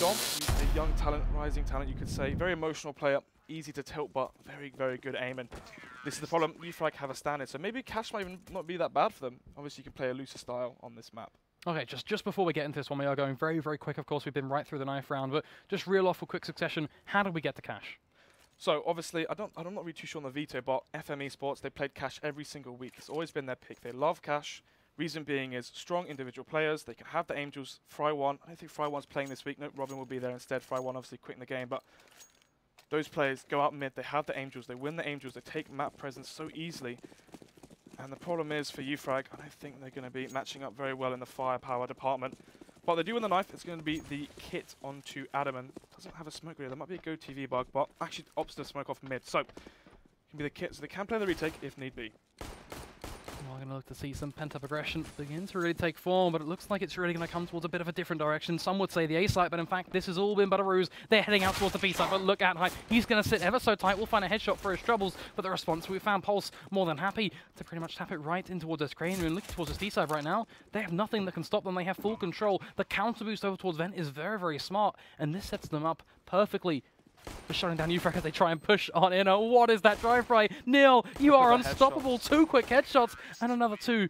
Dom, he's a young talent, rising talent, you could say. Very emotional player, easy to tilt, but very, very good aim. And this is the problem, uFrag have a standard, so maybe Cash might even not be that bad for them. Obviously, you can play a looser style on this map. Okay, just before we get into this one, we are going very, very quick. Of course, we've been right through the knife round, but just reel off a quick succession. How did we get to Cash? So obviously, I'm not really too sure on the veto, but FM eSports, they played Cash every single week. It's always been their pick. They love Cash. Reason being is strong individual players. They can have the Angels. Fry1, I don't think Fry1's playing this week. No, Robin will be there instead. Fry1 obviously quitting the game, but those players go out mid. They have the Angels. They win the Angels. They take map presence so easily. And the problem is for uFrag, I don't think they're going to be matching up very well in the firepower department. But they do win the knife. It's going to be the kit onto Adam, and doesn't have a smoke grenade. There might be a Go TV bug, but actually opts to smoke off mid. So it can be the kit, so they can play the retake if need be. We're going to look to see some pent-up aggression begin to really take form, but it looks like it's really going to come towards a bit of a different direction. Some would say the A site, but in fact, this has all been but a ruse. They're heading out towards the B site, but look at Hype. He's going to sit ever so tight. We'll find a headshot for his troubles, but the response, we found Pulse more than happy to pretty much tap it right in towards his crane. And looking towards his D side right now, they have nothing that can stop them. They have full control. The counter boost over towards Vent is very, very smart, and this sets them up perfectly for shutting down uFrag as they try and push on in. What is that drive-by? Neil, you are unstoppable. Headshots. 2 quick headshots and another 2.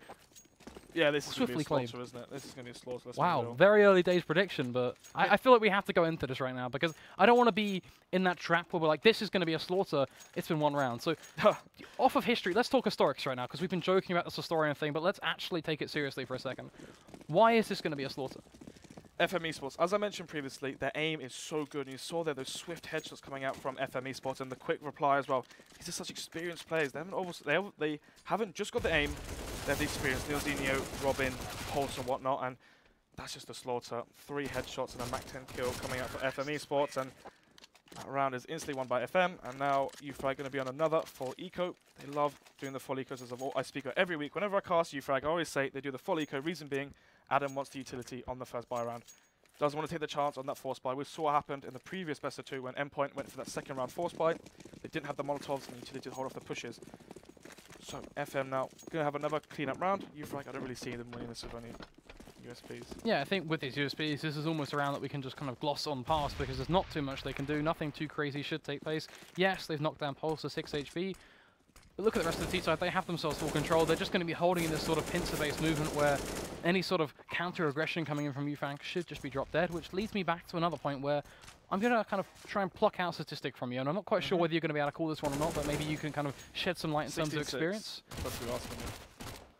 Yeah, this is going to be a Swiftly slaughter, isn't it? This is going to be a slaughter. Wow, very early days prediction, but I feel like we have to go into this right now because I don't want to be in that trap where we're like, this is going to be a slaughter. It's been 1 round. So off of history, let's talk historics right now because we've been joking about this historian thing, but let's actually take it seriously for a second. Why is this going to be a slaughter? FM eSports, as I mentioned previously, their aim is so good. And you saw there those swift headshots coming out from FM eSports and the quick reply as well. These are such experienced players. They haven't just got the aim, they have the experience. Neilzinho, Robin, Pulse and whatnot, and that's just a slaughter. 3 headshots and a Mac 10 kill coming out for FM eSports, and that round is instantly won by FM. And now uFrag going to be on another full eco. They love doing the full ecos, as I speak about every week. Whenever I cast uFrag, I always say they do the full eco. Reason being, Adam wants the utility on the first buy round. Doesn't want to take the chance on that force buy. We saw what happened in the previous best of 2 when Endpoint went for that second round force buy. They didn't have the Molotovs and the utility to hold off the pushes. So FM now going to have another clean-up round. uFrag, I don't really see them winning this with any USPs. Yeah, I think with these USPs, this is almost a round that we can just kind of gloss on past because there's not too much they can do. Nothing too crazy should take place. Yes, they've knocked down Pulse to 6 HP. But look at the rest of the T-side, they have themselves full control. They're just going to be holding in this sort of pincer-based movement where any sort of counter-aggression coming in from uFrag should just be dropped dead, which leads me back to another point where I'm going to kind of try and pluck out a statistic from you, and I'm not quite sure whether you're going to be able to call this one or not, but maybe you can kind of shed some light in terms of experience.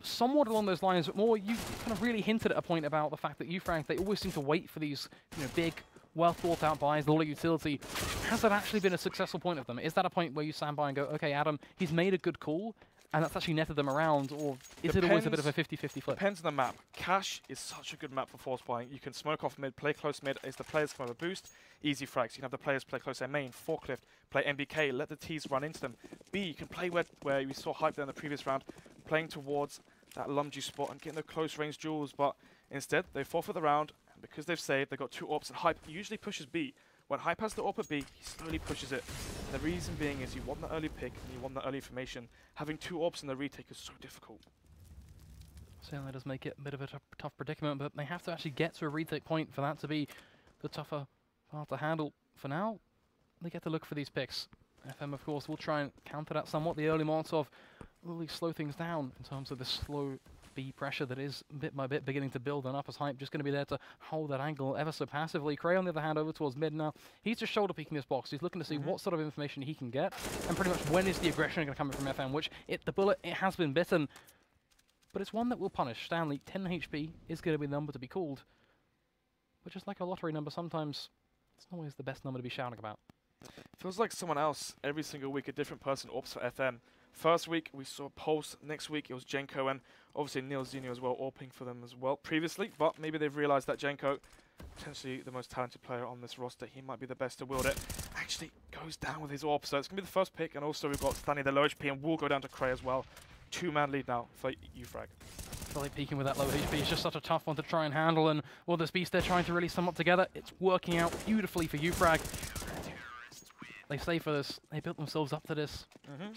Somewhat along those lines, but more, you kind of really hinted at a point about the fact that uFrag, they always seem to wait for these, big, well thought out buys, a lot of utility. Has that actually been a successful point of them? Is that a point where you stand by and go, okay, Adam, he's made a good call, and that's actually netted them around, or is it always a bit of a 50-50 flip? Depends on the map. Cash is such a good map for force buying. You can smoke off mid, play close mid as the players come with a boost, easy frags. You can have the players play close their main, forklift, play MBK, let the Ts run into them. B, you can play where we saw Hype there in the previous round, playing towards that Lumju spot and getting the close range duels, but instead they forfeit the round, and because they've saved, they've got 2 AWPs, and Hype usually pushes B. When Hype has the AWP at B, he slowly pushes it. And the reason being is you want the early pick and you want the early information. Having 2 AWPs in the retake is so difficult. Certainly does make it a bit of a tough predicament, but they have to actually get to a retake point for that to be the tougher part to handle. For now, they get to look for these picks. FM, of course, will try and counter that somewhat. The early Molotov will really slow things down in terms of the slow B pressure that is bit by bit beginning to build, and up as Hype just going to be there to hold that angle ever so passively. Cray, on the other hand, over towards mid now. He's just shoulder peeking this box. He's looking to see what sort of information he can get, and pretty much when is the aggression going to come in from FM, which the bullet, it has been bitten, but it's one that will punish. Stanley, 10 HP is going to be the number to be called, but just like a lottery number, sometimes it's not always the best number to be shouting about. Feels like someone else every single week, a different person AWPs for FM. First week we saw Pulse, next week it was Jenko, and obviously Neilzinho as well, AWPing for them as well previously, but maybe they've realised that Jenko, potentially the most talented player on this roster, he might be the best to wield it, actually goes down with his AWP, so it's going to be the first pick, and also we've got Stanley, the low HP, and will go down to Cray as well. 2-man lead now for uFrag. Really peeking with that low HP is just such a tough one to try and handle, and well, this beast they're trying to really sum up together. It's working out beautifully for uFrag. They stay for this, they built themselves up to this,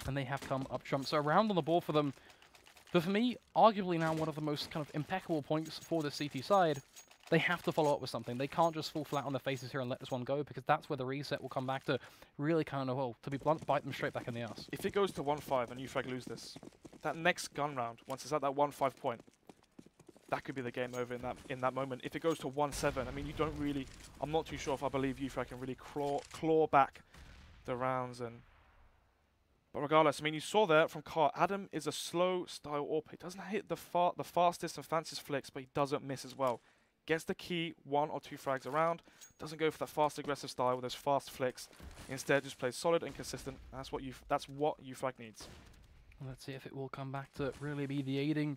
and they have come up trump. So a round on the board for them. But for me, arguably now one of the most kind of impeccable points for the CT side. They have to follow up with something. They can't just fall flat on their faces here and let this one go, because that's where the reset will come back to really kind of, well, to be blunt, bite them straight back in the ass. If it goes to 1-5 and uFrag lose this, that next gun round, once it's at that 1-5 point, that could be the game over in that moment. If it goes to 1-7, I mean, you don't really... I'm not too sure if I believe uFrag can really claw back the rounds. But regardless, I mean, you saw there from Car, Adam is a slow style AWP. He doesn't hit the fastest and fanciest flicks, but he doesn't miss as well. Gets the key 1 or 2 frags around, doesn't go for that fast aggressive style with those fast flicks. Instead, just plays solid and consistent. That's what uFrag needs. Let's see if it will come back to really be the aiding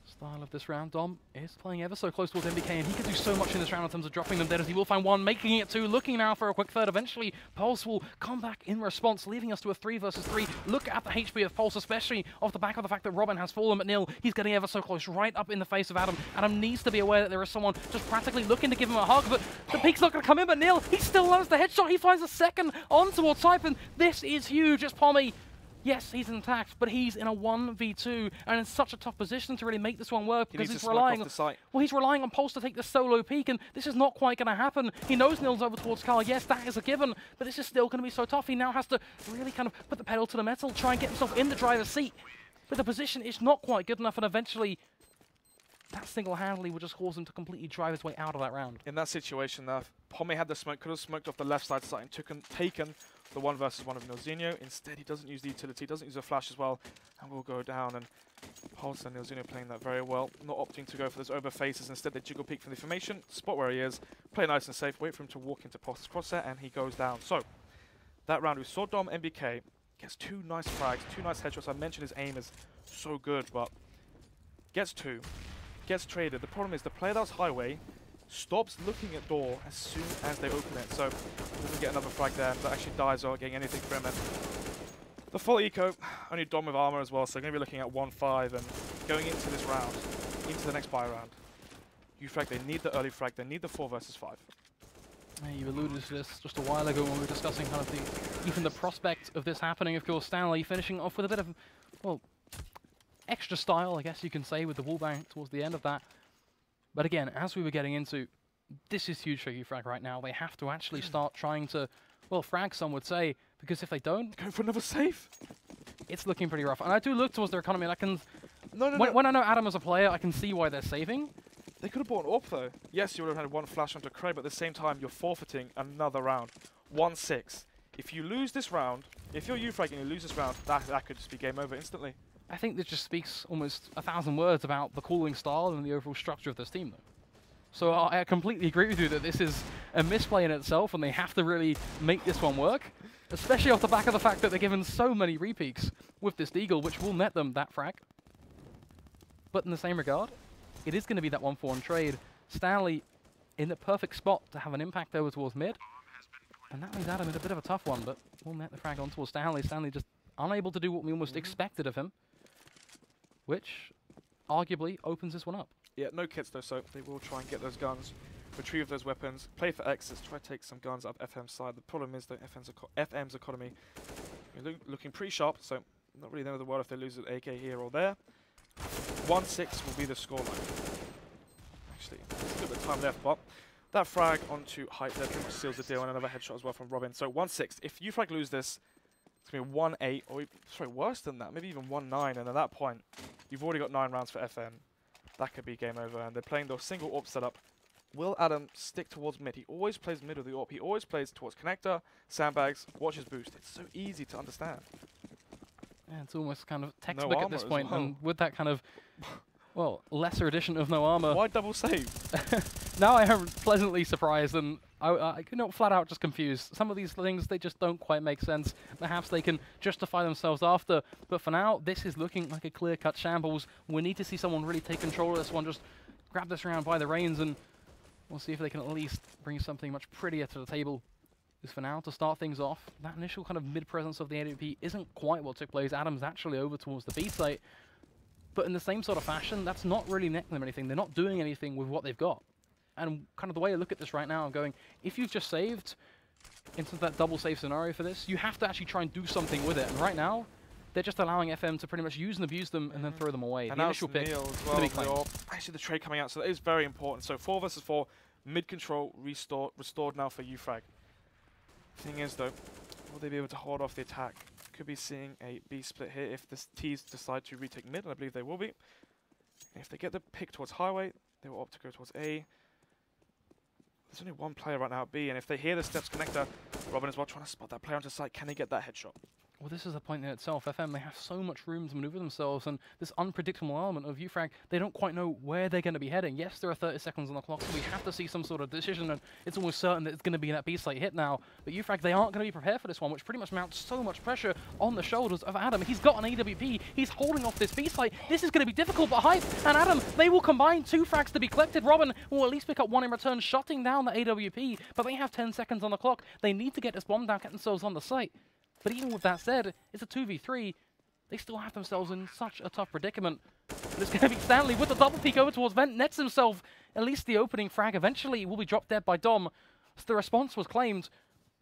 style of this round. Dom is playing ever so close towards MBK, and he can do so much in this round in terms of dropping them dead, as he will find one, making it 2, looking now for a quick third. Eventually, Pulse will come back in response, leaving us to a 3 versus 3. Look at the HP of Pulse, especially off the back of the fact that Robin has fallen, but Nil, he's getting ever so close, right up in the face of Adam. Adam needs to be aware that there is someone just practically looking to give him a hug, but the peek's not going to come in, but Nil, he still lands the headshot. He finds a second on towards Typhon. This is huge. It's Pommy. Yes, he's intact, but he's in a 1v2 and in such a tough position to really make this one work, because he's relying on Pulse to take the solo peek, and this is not quite going to happen. He knows Nil's over towards Carl. Yes, that is a given, but this is still going to be so tough. He now has to really kind of put the pedal to the metal, try and get himself in the driver's seat. But the position is not quite good enough, and eventually that single-handedly will just cause him to completely drive his way out of that round. In that situation, Pommy had the smoke, could have smoked off the left side and taken the 1 versus 1 of Nilzinho. Instead, he doesn't use the utility, doesn't use a flash as well, and will go down. And Pulse and Nilzinho playing that very well, not opting to go for those over faces. Instead, they jiggle peek from the formation, spot where he is, play nice and safe, wait for him to walk into Pulse's crosshair, and he goes down. So, that round, we saw Dom MBK gets 2 nice frags, 2 nice headshots. I mentioned his aim is so good, but gets 2, gets traded. The problem is the player that was highway stops looking at door as soon as they open it, so doesn't get another frag there, but actually dies without getting anything from it. The full eco, only Dom with armor as well, so going to be looking at 1-5 and going into this round, into the next buy round. uFrag, they need the early frag, they need the 4 versus 5. Hey, you alluded to this just a while ago when we were discussing kind of even the prospect of this happening. Of course, Stanley finishing off with a bit of, well, extra style, I guess you can say, with the wallbang towards the end of that. But again, as we were getting into, this is huge for uFrag right now. They have to actually start trying to, well, frag, some would say, because if they don't... Go for another save? It's looking pretty rough. And I do look towards their economy, and I can... No. When I know Adam as a player, I can see why they're saving. They could have bought an AWP though. Yes, you would have had 1 flash onto Craig, but at the same time, you're forfeiting another round. 1-6. If you lose this round, if you're uFrag and you lose this round, that could just be game over instantly. I think this just speaks almost 1,000 words about the calling style and the overall structure of this team, though. So I completely agree with you that this is a misplay in itself, and they have to really make this one work, especially off the back of the fact that they're given so many repeaks with this Deagle, which will net them that frag. But in the same regard, it is going to be that 1-4 trade. Stanley in the perfect spot to have an impact over towards mid, and that leaves Adam in a bit of a tough one, but we'll net the frag on towards Stanley. Stanley just unable to do what we almost expected of him, which arguably opens this one up. Yeah, no kits though, so they will try and get those guns, retrieve those weapons, play for X's, try to take some guns up FM's side. The problem is that FM's economy looking pretty sharp, so not really know the world if they lose an AK here or there. 1-6 will be the scoreline. Actually, there's a little bit of time left, but that frag onto height there pretty much seals the deal, and another headshot as well from Robin. So 1-6. If uFrag lose this, it's going to be 1-8, or sorry, worse than that, maybe even 1-9, and at that point, you've already got 9 rounds for FM. That could be game over, and they're playing the single AWP setup. Will Adam stick towards mid? He always plays mid with the AWP. He always plays towards connector, sandbags, watches boost. It's so easy to understand. Yeah, it's almost kind of textbook at this point, and with that kind of, well, lesser edition of no armor. Why double save? Now I am pleasantly surprised, and I could not flat out just confused. Some of these things, they just don't quite make sense. Perhaps they can justify themselves after, but for now, this is looking like a clear-cut shambles. We need to see someone really take control of this one, just grab this round by the reins, and we'll see if they can at least bring something much prettier to the table. Because for now, to start things off, that initial kind of mid-presence of the AWP isn't quite what took place. Adam's actually over towards the B site, but in the same sort of fashion, that's not really netting them anything. They're not doing anything with what they've got. And kind of the way I look at this right now, I'm going, if you've just saved into that double save scenario for this, you have to actually try and do something with it. And right now, they're just allowing FM to pretty much use and abuse them and then throw them away. And the initial pick Neil as is going to be claimed. Actually, the trade coming out, so that is very important. So 4 versus 4, mid control restored now for uFrag. Thing is though, will they be able to hold off the attack? Could be seeing a B split here if the T's decide to retake mid, and I believe they will be. If they get the pick towards highway, they will opt to go towards A. There's only one player right now at B, and if they hear the steps connector, Robin as well trying to spot that player onto site. Can he get that headshot? Well, this is the point in itself. FM, they have so much room to maneuver themselves, and this unpredictable element of uFrag, they don't quite know where they're going to be heading. Yes, there are 30 seconds on the clock, so we have to see some sort of decision, and it's almost certain that it's going to be that B-site hit now. But uFrag, they aren't going to be prepared for this one, which pretty much mounts so much pressure on the shoulders of Adam. He's got an AWP. He's holding off this B-site. This is going to be difficult, but Hype and Adam, they will combine 2 frags to be collected. Robin will at least pick up 1 in return, shutting down the AWP, but they have 10 seconds on the clock. They need to get this bomb down, get themselves on the site. But even with that said, it's a 2v3. They still have themselves in such a tough predicament. But it's going to be Stanley with the double peek over towards Vent, nets himself at least the opening frag. Eventually, will be dropped dead by Dom. So the response was claimed.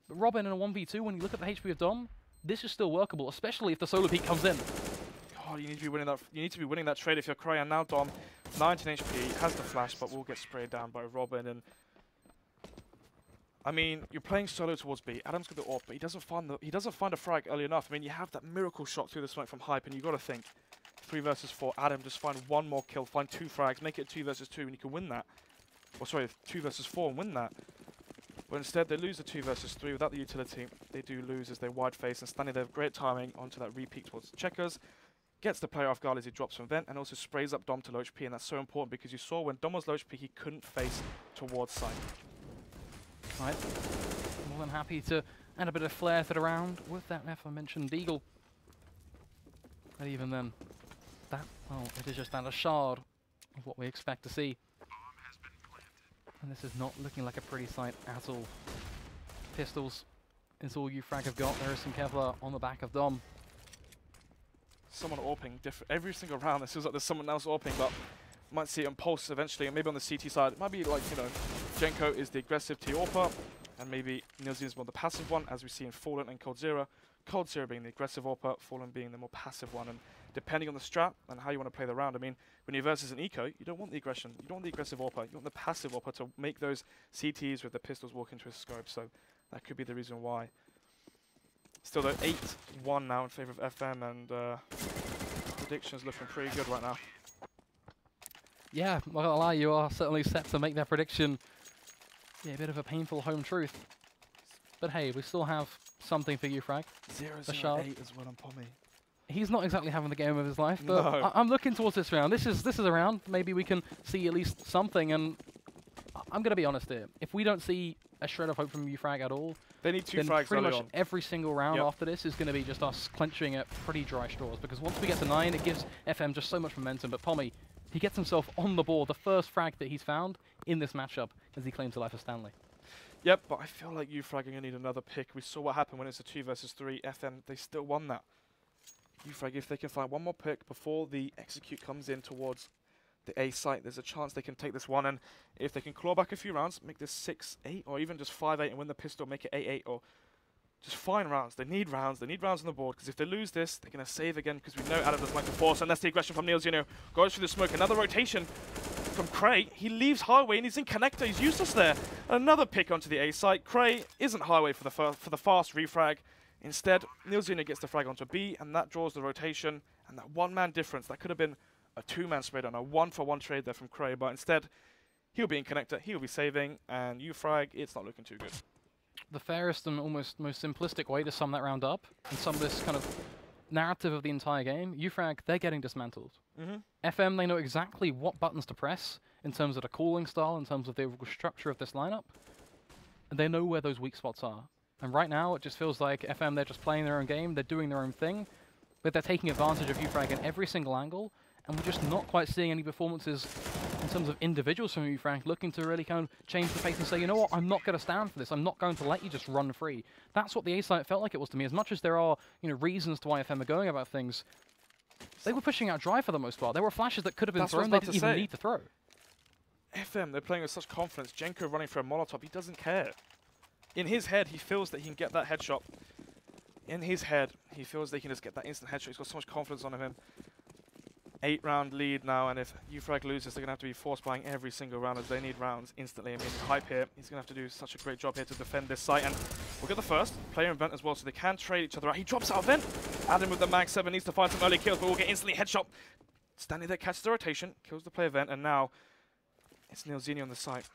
But Robin in a 1v2, when you look at the HP of Dom, this is still workable, especially if the solo peek comes in. God, you need to be winning that. You need to be winning that trade if you're Cray. And now Dom, 19 HP, has the flash, but will get sprayed down by Robin. And I mean, you're playing solo towards B. Adam's got the AWP, but he doesn't find a frag early enough. I mean, you have that miracle shot through the smoke from Hype, and you got to think 3 versus 4. Adam, just find 1 more kill, find 2 frags, make it 2 versus 2, and you can win that. Or sorry, 2 versus 4 and win that. But instead, they lose the 2 versus 3 without the utility. They do lose as they wide face, and Stanley, they have great timing onto that repeat towards the checkers. Gets the player off guard as he drops from Vent, and also sprays up Dom to low HP, and that's so important because you saw when Dom was low HP, he couldn't face towards site. Right. More than happy to add a bit of flair to the round with that aforementioned Deagle. But even then, that, well, it is just a shard of what we expect to see. And this is not looking like a pretty sight at all. Pistols is all uFrag have got. There is some Kevlar on the back of Dom. Someone AWPing every single round. It feels like there's someone else AWPing, but might see it on Pulse eventually, and maybe on the CT side. It might be like, you know, Jenko is the aggressive T AWPer, and maybe Nilzian is more the passive one, as we see in Fallen and Cold Zero. Cold Zero being the aggressive AWPer, Fallen being the more passive one. And depending on the strat and how you want to play the round, I mean, when you're versus an eco, you don't want the aggression. You don't want the aggressive AWPer. You want the passive AWPer to make those CTs with the pistols walk into a scope. So that could be the reason why. Still though, 8-1 now in favor of FM, and predictions looking pretty good right now. Yeah, I'm not gonna lie, you are certainly set to make that prediction. Yeah, a bit of a painful home truth. But hey, we still have something for uFrag. 0-0-8 as well on Pommy. He's not exactly having the game of his life, but no. I'm looking towards this round. This is a round. Maybe we can see at least something, and I'm gonna be honest here. If we don't see a shred of hope from uFrag at all, they need 2 then frags pretty much on. every single round after this is going to be just us clenching at pretty dry straws, because once we get to 9, it gives FM just so much momentum. But Pommy, he gets himself on the board, the first frag that he's found in this matchup as he claims the life of Stanley. Yep, but I feel like uFrag are going to need another pick. We saw what happened when it's a 2 versus 3. FM, they still won that. uFrag, if they can find 1 more pick before the execute comes in towards the A site, there's a chance they can take this one, and if they can claw back a few rounds, make this 6-8, or even just 5-8 and win the pistol, make it 8-8, or just find rounds. They need rounds on the board, because if they lose this, they're going to save again, because we know Adam doesn't like to force, and that's the aggression from Neilzino. Goes through the smoke, another rotation from Cray. He leaves highway, and he's in connector, he's useless there. Another pick onto the A site. Cray isn't highway for the fast refrag. Instead, Neilzino gets the frag onto B, and that draws the rotation, and that 1-man difference, that could have been a 2-man sprayed on a 1-for-1 trade there from Cray, but instead he'll be in connector, he'll be saving, and uFrag, it's not looking too good. The fairest and almost most simplistic way to sum that round up, and sum this kind of narrative of the entire game, uFrag, they're getting dismantled. FM, they know exactly what buttons to press in terms of the calling style, in terms of the overall structure of this lineup, and they know where those weak spots are. And right now, it just feels like FM, they're just playing their own game, they're doing their own thing, but they're taking advantage of uFrag in every single angle, and we're just not quite seeing any performances in terms of individuals from uFrag looking to really kind of change the pace and say, you know what, I'm not going to stand for this. I'm not going to let you just run free. That's what the A site felt like it was to me. As much as there are, you know, reasons to why FM are going about things, they were pushing out dry for the most part. There were flashes that could have been thrown they didn't even need to throw. FM, they're playing with such confidence. Jenko running for a Molotov, he doesn't care. In his head, he feels that he can get that headshot. in his head, he feels they can just get that instant headshot. He's got so much confidence on him. 8-round lead now, and if uFrag loses, they're going to have to be force buying every single round as they need rounds instantly. I mean, Hype here, he's going to have to do such a great job here to defend this site, and we'll get the first player in vent as well, so they can trade each other out. He drops out of vent. Adam with the mag 7 needs to find some early kills, but we'll get instantly headshot. Standing there, catches the rotation, kills the player vent, and now it's Neilzini on the site.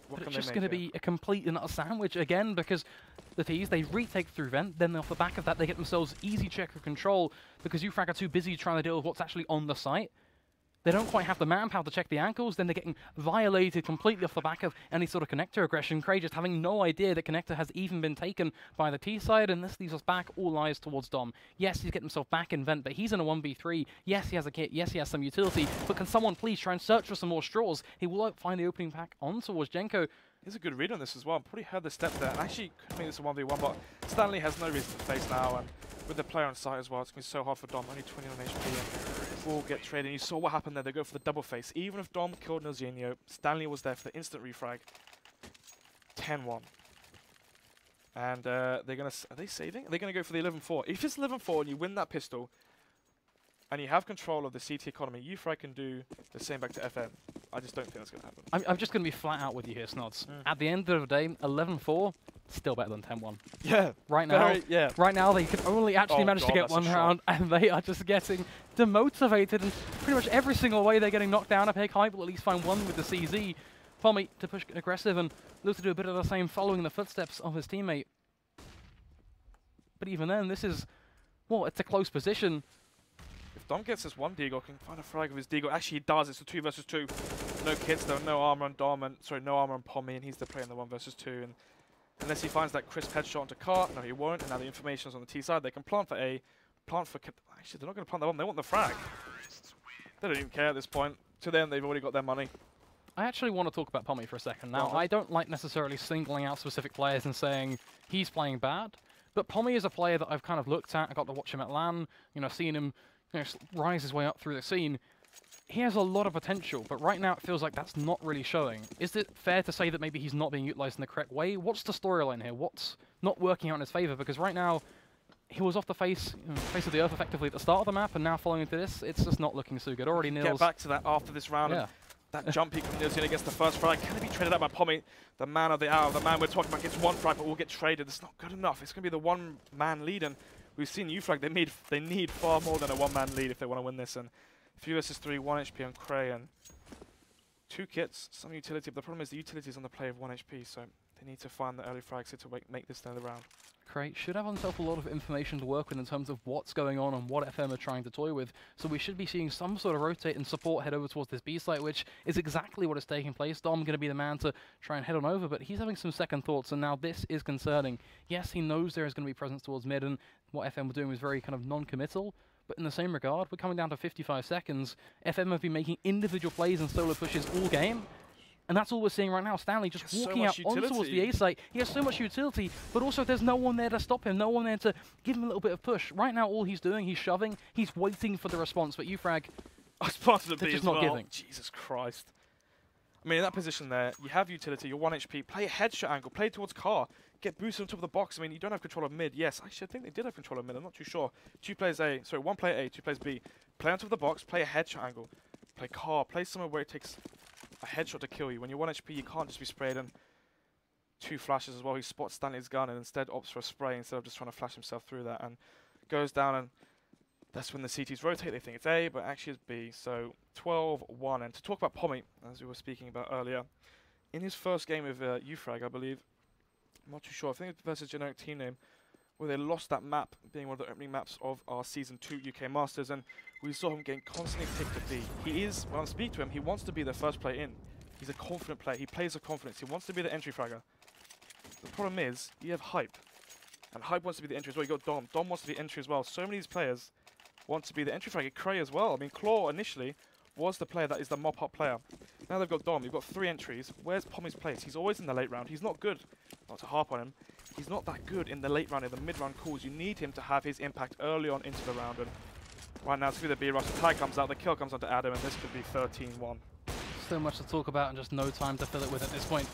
What But can it's just they going to make be a complete and utter sandwich again, because the Thieves, they retake through vent, then off the back of that they get themselves easy checker control because uFrag are too busy trying to deal with what's actually on the site. They don't quite have the manpower to check the ankles, then they're getting violated completely off the back of any sort of connector aggression. Cray just having no idea that connector has even been taken by the T side, and this leaves us back, all eyes towards Dom. Yes, he's getting himself back in vent, but he's in a 1v3. Yes, he has a kit, yes, he has some utility, but can someone please try and search for some more straws? He will find the opening pack on towards Jenko. There's a good read on this as well. Probably heard the step there, and actually could make this a 1v1, but Stanley has no reason to face now, and with the player on site as well, it's going to be so hard for Dom. Only 29 HP. Will get traded. You saw what happened there. They go for the double face. Even if Dom killed Neilzini, Stanley was there for the instant refrag. 10-1. And they're going to... Are they saving? Are they going to go for the 11-4? If it's 11-4 and you win that pistol, and you have control of the CT economy, uFrag can do the same back to FM. I just don't think that's going to happen. I'm just going to be flat out with you here, Snods. At the end of the day, 11-4, still better than 10-1. Yeah. Right now, yeah. Right now they can only actually manage to get one round, and they are just getting demotivated, and pretty much every single way they're getting knocked down. I pick Hype will at least find one with the CZ. Pommy to push aggressive and look to do a bit of the same, following the footsteps of his teammate. But even then, this is, well, it's a close position. If Dom gets this one Deagle, can find a frag of his Deagle. Actually, he does. It's a 2 versus 2. No kits though, no armor on Dom, and sorry, no armor on Pommy, and he's the player in the 1 versus 2. And unless he finds that crisp headshot onto Car, no, he won't. And now the information's on the T side. They can plant for A, plant for. Actually, they're not going to plant that one. They want the frag. They don't even care at this point. To them, they've already got their money. I actually want to talk about Pommy for a second. Now, I don't like necessarily singling out specific players and saying he's playing bad, but Pommy is a player that I've kind of looked at. I got to watch him at LAN, you know, seen him, you know, rise his way up through the scene. He has a lot of potential, but right now it feels like that's not really showing. Is it fair to say that maybe he's not being utilized in the correct way? What's the storyline here? What's not working out in his favor? Because right now, he was off the face of the earth effectively at the start of the map, and now following into this, it's just not looking so good. Already Nils. Get back to that after this round. Yeah. That jump peak from Neilzini gets the first frag. Can it be traded out by Pommy? The man of the hour, the man we're talking about gets one frag, but will get traded. It's not good enough. It's going to be the one-man lead, and we've seen uFrag. They need far more than a one-man lead if they want to win this. And 3 versus 3, 1 HP on Cray, and 2 kits, some utility. But the problem is the utility is on the play of 1 HP, so they need to find the early frags here to make this another round. Cray should have himself a lot of information to work with in terms of what's going on and what FM are trying to toy with. So we should be seeing some sort of rotate and support head over towards this B site, which is exactly what is taking place. Dom going to be the man to try and head on over, but he's having some second thoughts, and now this is concerning. Yes, he knows there is going to be presence towards mid, and what FM were doing was very kind of non-committal. But in the same regard, we're coming down to 55 seconds. FM have been making individual plays and solo pushes all game. And that's all we're seeing right now. Stanley just walking out on towards the A site. He has so much utility, but also there's no one there to stop him, no one there to give him a little bit of push. Right now, all he's doing, he's shoving, he's waiting for the response, but uFrag, I was part of the B just as not well. giving. Jesus Christ. I mean, in that position there, you have utility, you're 1 HP, play a headshot angle, play towards Car, get boosted on top of the box. I mean, you don't have control of mid. Yes, actually, I think they did have control of mid. I'm not too sure. 2 players A, sorry, 1 player A, 2 players B. Play on top of the box, play a headshot angle, play Car, play somewhere where it takes a headshot to kill you. When you're 1 HP, you can't just be sprayed, and 2 flashes as well. He spots Stanley's gun and instead opts for a spray instead of just trying to flash himself through that, and goes down, and that's when the CTs rotate. They think it's A, but actually it's B. So 12-1. And to talk about Pommy, as we were speaking about earlier, in his first game with uFrag, I believe, I'm not too sure, I think it's versus generic team name, where they lost that map, being one of the opening maps of our Season 2 UK Masters, and we saw him getting constantly picked to B. He is, when I speak to him, he wants to be the first player in. He's a confident player. He plays with confidence. He wants to be the entry fragger. The problem is, you have Hype, and Hype wants to be the entry as well. You got Dom. Dom wants to be entry as well. So many of these players want to be the entry fragger. Cray as well. I mean, Claw initially was the player that is the mop-up player. Now they've got Dom. You've got 3 entries. Where's Pommy's place? He's always in the late round. He's not good. Not to harp on him. He's not that good in the late round, in the mid-round calls. You need him to have his impact early on into the round. And right now, it's going to be the B rush. The tie comes out. The kill comes onto Adam, and this could be 13-1. So much to talk about and just no time to fill it with at this point.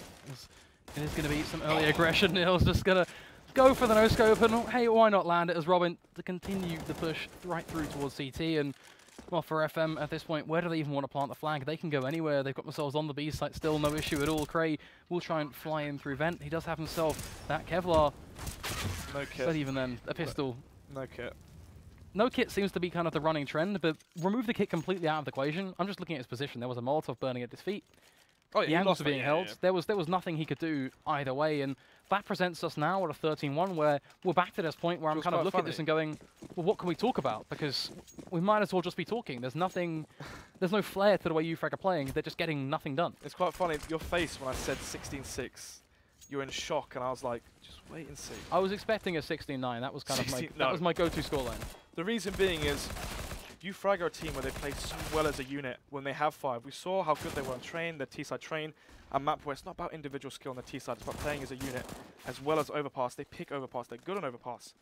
It is going to be some early aggression. Nils just going to go for the no-scope, and hey, why not land it as Robin to continue the push right through towards CT. And well, for FM at this point, where do they even want to plant the flag? They can go anywhere. They've got themselves on the B site still, no issue at all. Cray will try and fly in through vent. He does have himself that Kevlar. No kit. But even then, a pistol. No kit. No kit seems to be kind of the running trend, but remove the kit completely out of the equation. I'm just looking at his position. There was a Molotov burning at his feet. Oh, yeah, the angles are being held. There was nothing he could do either way, and that presents us now at a 13-1, where we're back to this point where I'm kind of looking at this and going, well, what can we talk about? Because we might as well just be talking. There's nothing, there's no flair to the way uFrag are playing. They're just getting nothing done. It's quite funny. Your face when I said 16-6, you were in shock, and I was like, just wait and see. I was expecting a 16-9. That was kind of my that was my go-to scoreline. The reason being is, uFrag are a team where they play so well as a unit when they have 5. We saw how good they were on train, their T-side train, and map where it's not about individual skill on the T-side, it's about playing as a unit, as well as overpass. They pick overpass, they're good on overpass.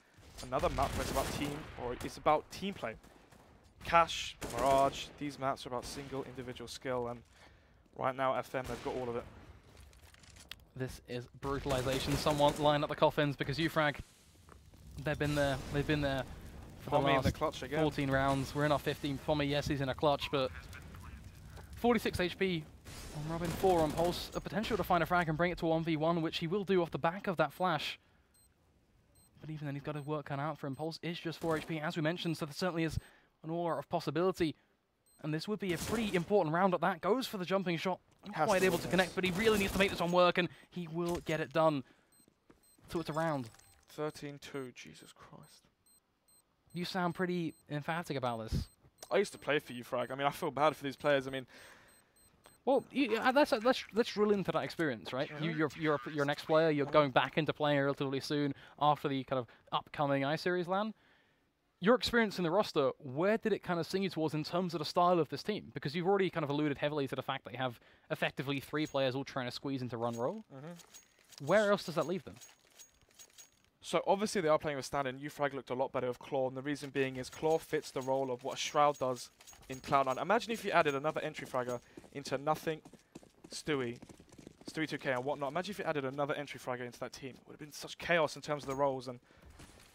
Another map where it's about team, or it's about team play. Cash, Mirage, these maps are about single individual skill, and right now FM, they've got all of it. This is brutalization. Someone line up the coffins because uFrag, they've been there for the last in the clutch again. 14 rounds. We're in our 15th. Pommy, yes, he's in a clutch, but 46 HP on Robin, 4 on Pulse. A potential to find a frag and bring it to 1v1, which he will do off the back of that flash. But even then, he's got his work cut out for him. Pulse is just 4 HP, as we mentioned, so there certainly is an aura of possibility. And this would be a pretty important round at that. Goes for the jumping shot. Not quite able to connect, but he really needs to make this one work, and he will get it done. So it's a round. 13-2, Jesus Christ. You sound pretty emphatic about this. I used to play for uFrag. I mean, I feel bad for these players. I mean, well, let's drill into that experience, right? You're an ex-player. You're going back into playing relatively soon after the kind of upcoming iSeries LAN. Your experience in the roster, where did it kind of sing you towards in terms of the style of this team? Because you've already kind of alluded heavily to the fact that you have effectively 3 players all trying to squeeze into run roll. Where else does that leave them? So obviously they are playing with Stand-in. uFrag looked a lot better with Claw, and the reason being is Claw fits the role of what Shroud does in Cloud9. Imagine if you added another entry fragger into Nothing, Stewie 2K and whatnot. Imagine if you added another entry fragger into that team. It would have been such chaos in terms of the roles, and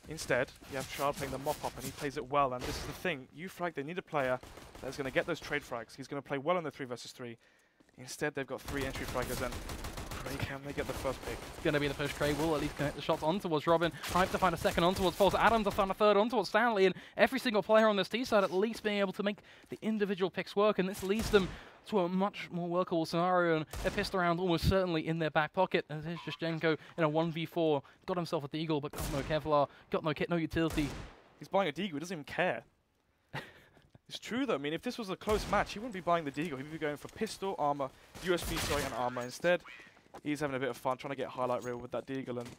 instead you have Shroud playing the mop-up, and he plays it well. And this is the thing, uFrag, they need a player that's going to get those trade frags. He's going to play well in the 3 versus 3. Instead they've got 3 entry fraggers, and can they get the first pick? Going to be the push. Cray will at least connect the shots on towards Robin. Hype to find a second on towards Pulse. Adam to find a third on towards Stanley. And every single player on this T side at least being able to make the individual picks work. And this leads them to a much more workable scenario. And a pistol round almost certainly in their back pocket. And there's just Jenko in a 1v4. Got himself a Deagle, but got no Kevlar. Got no kit, no utility. He's buying a Deagle. He doesn't even care. It's true though. I mean, if this was a close match, he wouldn't be buying the Deagle. He'd be going for pistol, armor, USB, sorry, and armor instead. He's having a bit of fun trying to get highlight reel with that Deagle. And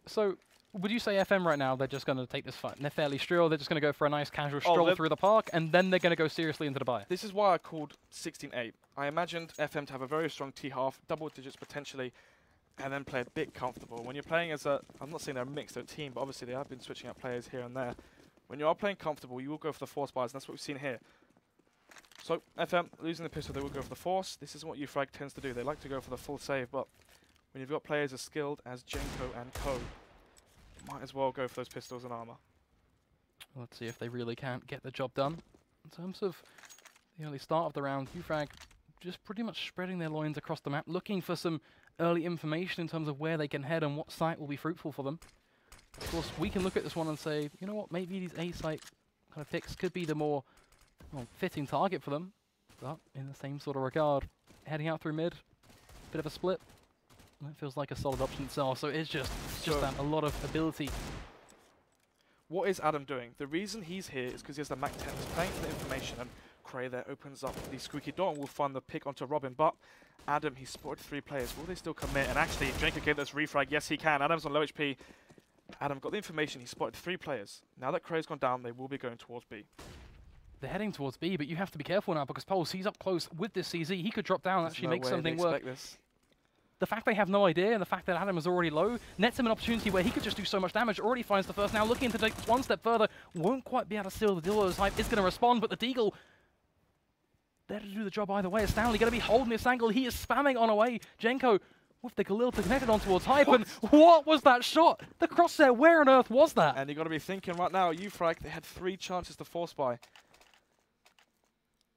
so, would you say FM right now, they're just going to take this fight? They're fairly sure they're just going to go for a nice casual stroll through the park, and then they're going to go seriously into the buy? This is why I called 16-8. I imagined FM to have a very strong T-half, double digits potentially, and then play a bit comfortable. When you're playing as a, I'm not saying they're a mixed team, but obviously they have been switching up players here and there. When you are playing comfortable, you will go for the force buys, and that's what we've seen here. So, FM, losing the pistol, they will go for the force. This is what uFrag tends to do. They like to go for the full save, but when you've got players as skilled as Jenko and Co, might as well go for those pistols and armor. Let's see if they really can't get the job done. In terms of the early start of the round, uFrag just pretty much spreading their loins across the map, looking for some early information in terms of where they can head and what site will be fruitful for them. Of course, we can look at this one and say, you know what, maybe these A site kind of picks could be the more fitting target for them. But in the same sort of regard, heading out through mid, bit of a split. That feels like a solid option itself, so it's just a lot of ability. What is Adam doing? The reason he's here is because he has the Mac 10. He's playing for the information, and Cray there opens up the squeaky door and will find the pick onto Robin. But Adam, he spotted 3 players. Will they still commit? And actually, Jenko gave this refrag. Yes, he can. Adam's on low HP. Adam got the information. He spotted 3 players. Now that Cray's gone down, they will be going towards B. They're heading towards B, but you have to be careful now because Pulse, he's up close with this CZ. He could drop down and actually make something work. The fact they have no idea and the fact that Adam is already low nets him an opportunity where he could just do so much damage. Already finds the first. Now looking to take this one step further. Won't quite be able to seal the deal. His hype is going to respond, but the Deagle there to do the job either way. Stanley going to be holding this angle. He is spamming on away. Jenko with the Galil to connect it on towards Hype, and what was that shot? The crosshair, where on earth was that? And you got to be thinking right now, uFrag, they had 3 chances to force buy.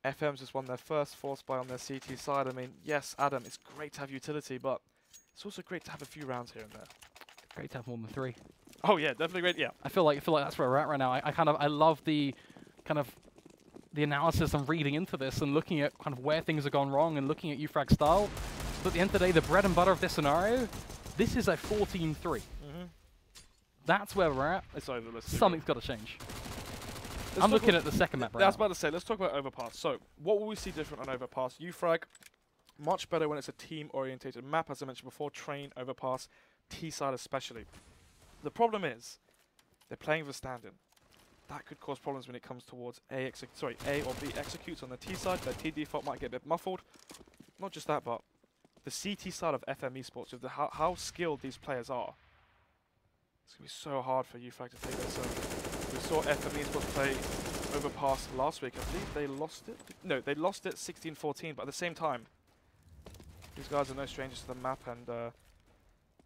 FM's just won their first force buy on their CT side. I mean, yes, Adam, it's great to have utility, but it's also great to have a few rounds here and there. Great to have more than 3. Oh yeah, definitely great. Yeah. I feel like that's where we're at right now. I love the kind of the analysis and reading into this and looking at kind of where things have gone wrong and looking at uFrag's style. But at the end of the day, the bread and butter of this scenario, this is a 14-3. That's where we're at. It's over. Something's got to change. I'm looking at the second map right now. I was about to say, let's talk about Overpass. So, what will we see different on Overpass? uFrag, much better when it's a team-orientated map, as I mentioned before, train, Overpass, T-side especially. The problem is, they're playing with stand-in. That could cause problems when it comes towards A or B executes on the T side. Their T default might get a bit muffled. Not just that, but the CT side of FM eSports, with how skilled these players are, it's going to be so hard for uFrag to take this. So we saw FM eSports play Overpass last week. I believe they lost it. No, they lost it 16-14, but at the same time, these guys are no strangers to the map. And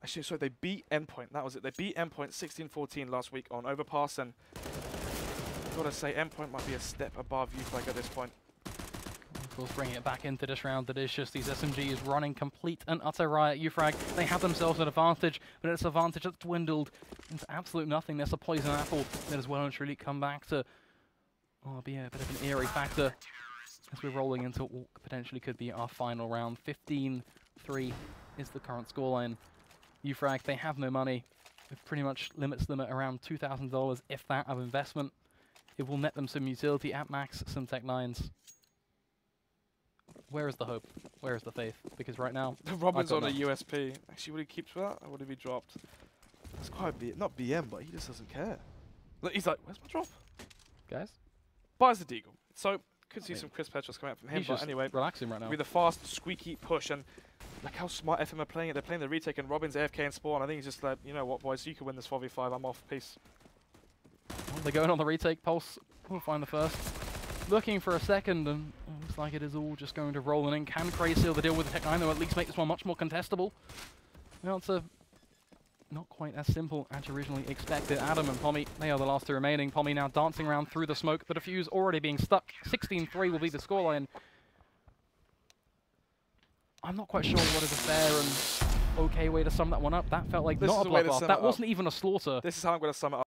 actually, sorry, they beat Endpoint. That was it. They beat Endpoint 16-14 last week on Overpass, and I've got to say, Endpoint might be a step above uFrag at this point. Of course, bringing it back into this round, that is just these SMGs running complete and utter riot. uFrag, they have themselves an advantage, but it's an advantage that's dwindled into absolute nothingness. A poison apple that has well and truly come back to be a bit of an eerie factor as we're rolling into what potentially could be our final round. 15-3 is the current scoreline. uFrag, they have no money. It pretty much limits them at around $2,000, if that, of investment. It will net them some utility at max, some Tech 9s. Where is the hope? Where is the faith? Because right now, Robin's on a USP. Actually, would he keep that, or would he be dropped? That's quite not BM, but he just doesn't care. Look, he's like, where's my drop? Guys? Buys the deagle. So, could see some crisp headshots coming out from him, he's but anyway. relaxing right now. With a fast, squeaky push, and look how smart FM are playing it. They're playing the retake, and Robin's AFK and spawn. I think he's just like, you know what, boys, you can win this 4v5. I'm off. Peace. Well, they're going on the retake. Pulse will find the first. Looking for a second, and it looks like it is all just going to roll in. Can Cray seal the deal with the Tech 9, though, at least make this one much more contestable? Well, it's not quite as simple as originally expected. Adam and Pommy, they are the last 2 remaining. Pommy now dancing around through the smoke. The defuse already being stuck. 16-3 will be the scoreline. I'm not quite sure what is a fair and okay way to sum that one up. That felt like not a bloodbath. That wasn't even a slaughter. This is how I'm going to sum it up.